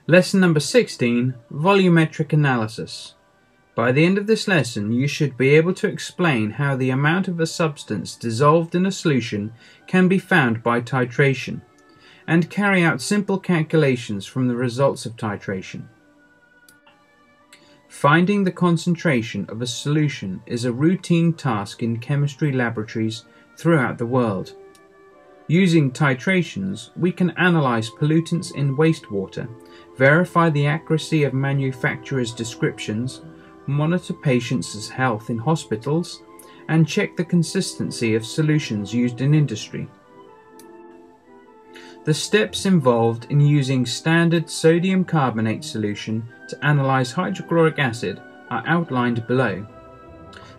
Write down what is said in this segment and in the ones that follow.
Lesson number 16, Volumetric Analysis. By the end of this lesson, you should be able to explain how the amount of a substance dissolved in a solution can be found by titration, and carry out simple calculations from the results of titration. Finding the concentration of a solution is a routine task in chemistry laboratories throughout the world. Using titrations, we can analyze pollutants in wastewater, verify the accuracy of manufacturers' descriptions, monitor patients' health in hospitals, and check the consistency of solutions used in industry. The steps involved in using standard sodium carbonate solution to analyze hydrochloric acid are outlined below.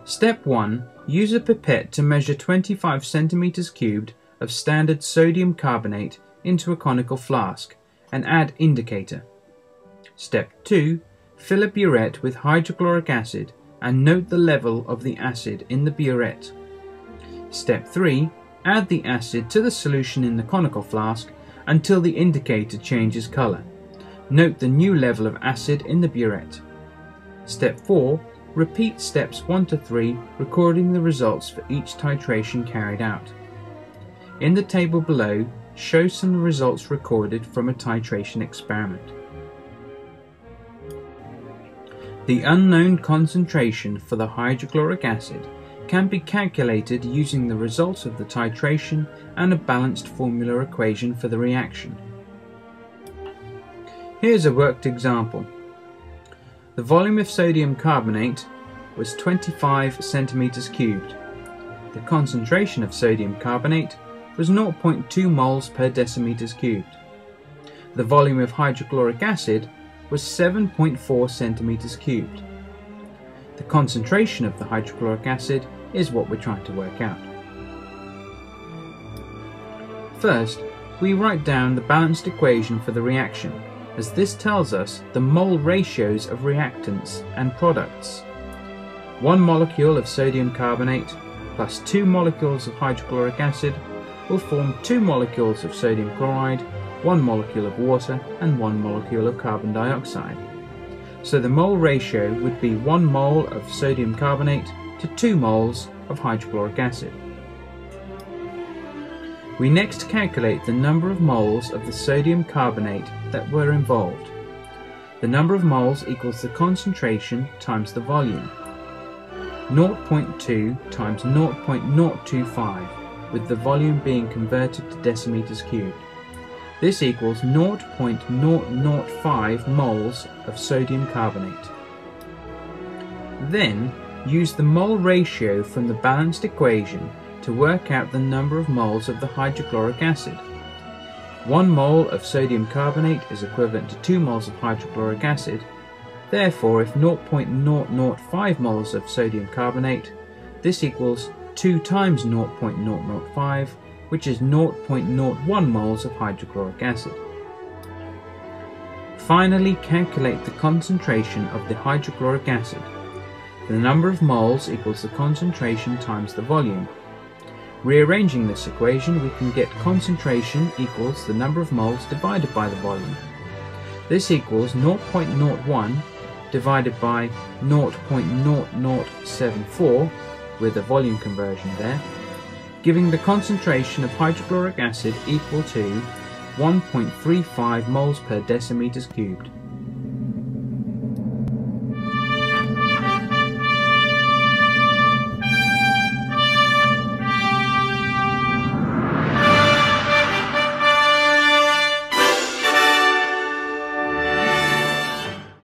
Step 1. Use a pipette to measure 25 centimeters cubed of standard sodium carbonate into a conical flask and add indicator. Step 2. Fill a burette with hydrochloric acid and note the level of the acid in the burette. Step 3. Add the acid to the solution in the conical flask until the indicator changes color. Note the new level of acid in the burette. Step 4. Repeat steps 1 to 3, recording the results for each titration carried out. In the table below, show some results recorded from a titration experiment. The unknown concentration for the hydrochloric acid can be calculated using the results of the titration and a balanced formula equation for the reaction. Here's a worked example. The volume of sodium carbonate was 25 centimeters cubed. The concentration of sodium carbonate was 0.2 moles per decimeters cubed. The volume of hydrochloric acid was 7.4 centimeters cubed. The concentration of the hydrochloric acid is what we're trying to work out. First, we write down the balanced equation for the reaction, as this tells us the mole ratios of reactants and products. 1 molecule of sodium carbonate plus 2 molecules of hydrochloric acid will form 2 molecules of sodium chloride, 1 molecule of water and 1 molecule of carbon dioxide. So the mole ratio would be 1 mole of sodium carbonate to 2 moles of hydrochloric acid. We next calculate the number of moles of the sodium carbonate that were involved. The number of moles equals the concentration times the volume. 0.2 times 0.025, with the volume being converted to decimeters cubed. This equals 0.005 moles of sodium carbonate. Then, use the mole ratio from the balanced equation to work out the number of moles of the hydrochloric acid. 1 mole of sodium carbonate is equivalent to 2 moles of hydrochloric acid. Therefore, if 0.005 moles of sodium carbonate, this equals 2 times 0.005, which is 0.01 moles of hydrochloric acid. Finally, calculate the concentration of the hydrochloric acid. The number of moles equals the concentration times the volume. Rearranging this equation, we can get concentration equals the number of moles divided by the volume. This equals 0.01 divided by 0.0074, with a volume conversion there, giving the concentration of hydrochloric acid equal to 1.35 moles per decimeters cubed.